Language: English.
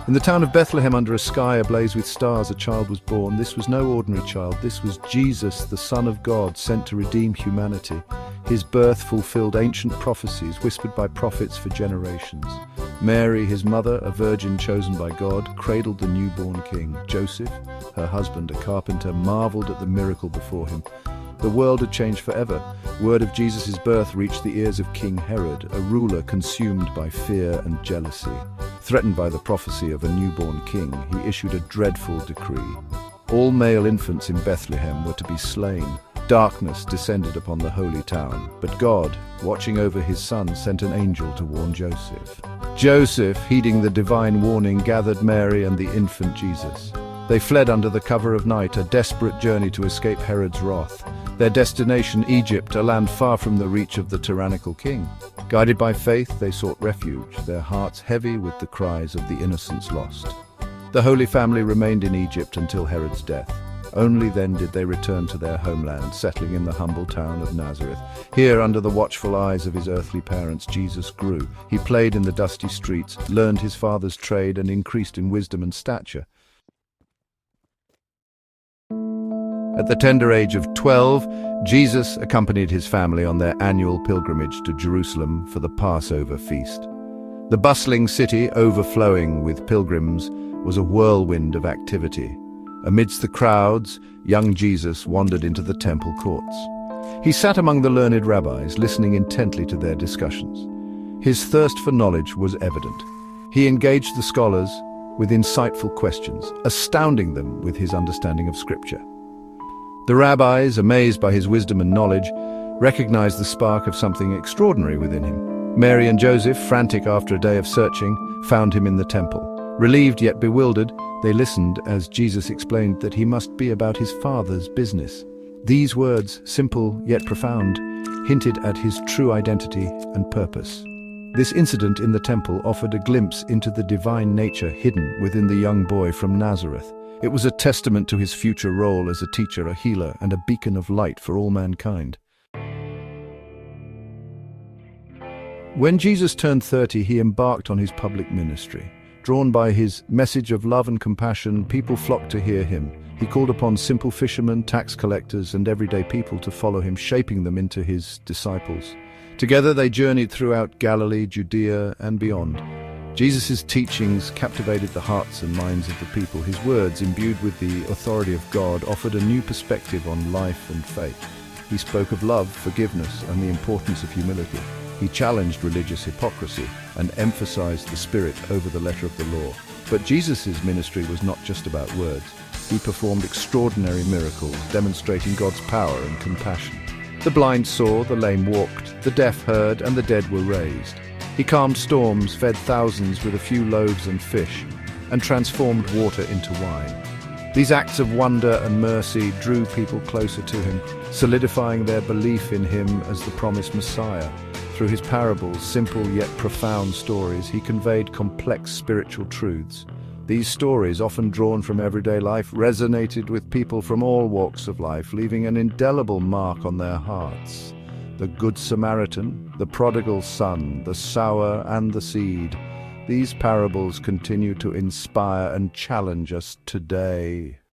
In the town of Bethlehem, under a sky ablaze with stars, a child was born. This was no ordinary child. This was Jesus, the Son of God, sent to redeem humanity. His birth fulfilled ancient prophecies whispered by prophets for generations. Mary, his mother, a virgin chosen by God, cradled the newborn king. Joseph, her husband, a carpenter, marveled at the miracle before him. The world had changed forever. Word of Jesus' birth reached the ears of King Herod, a ruler consumed by fear and jealousy. Threatened by the prophecy of a newborn king, he issued a dreadful decree. All male infants in Bethlehem were to be slain. Darkness descended upon the holy town, but God, watching over his son, sent an angel to warn Joseph. Joseph, heeding the divine warning, gathered Mary and the infant Jesus. They fled under the cover of night, a desperate journey to escape Herod's wrath. Their destination, Egypt, a land far from the reach of the tyrannical king. Guided by faith, they sought refuge, their hearts heavy with the cries of the innocents lost. The Holy Family remained in Egypt until Herod's death. Only then did they return to their homeland, settling in the humble town of Nazareth. Here, under the watchful eyes of his earthly parents, Jesus grew. He played in the dusty streets, learned his father's trade, and increased in wisdom and stature. At the tender age of 12, Jesus accompanied his family on their annual pilgrimage to Jerusalem for the Passover feast. The bustling city, overflowing with pilgrims, was a whirlwind of activity. Amidst the crowds, young Jesus wandered into the temple courts. He sat among the learned rabbis, listening intently to their discussions. His thirst for knowledge was evident. He engaged the scholars with insightful questions, astounding them with his understanding of Scripture. The rabbis, amazed by his wisdom and knowledge, recognized the spark of something extraordinary within him. Mary and Joseph, frantic after a day of searching, found him in the temple. Relieved yet bewildered, they listened as Jesus explained that he must be about his Father's business. These words, simple yet profound, hinted at his true identity and purpose. This incident in the temple offered a glimpse into the divine nature hidden within the young boy from Nazareth. It was a testament to his future role as a teacher, a healer, and a beacon of light for all mankind. When Jesus turned 30, he embarked on his public ministry. Drawn by his message of love and compassion, people flocked to hear him. He called upon simple fishermen, tax collectors, and everyday people to follow him, shaping them into his disciples. Together they journeyed throughout Galilee, Judea, and beyond. Jesus' teachings captivated the hearts and minds of the people. His words, imbued with the authority of God, offered a new perspective on life and faith. He spoke of love, forgiveness, and the importance of humility. He challenged religious hypocrisy and emphasized the spirit over the letter of the law. But Jesus' ministry was not just about words. He performed extraordinary miracles, demonstrating God's power and compassion. The blind saw, the lame walked, the deaf heard, and the dead were raised. He calmed storms, fed thousands with a few loaves and fish, and transformed water into wine. These acts of wonder and mercy drew people closer to him, solidifying their belief in him as the promised Messiah. Through his parables, simple yet profound stories, he conveyed complex spiritual truths. These stories, often drawn from everyday life, resonated with people from all walks of life, leaving an indelible mark on their hearts. The Good Samaritan, the prodigal son, the sower and the seed. These parables continue to inspire and challenge us today.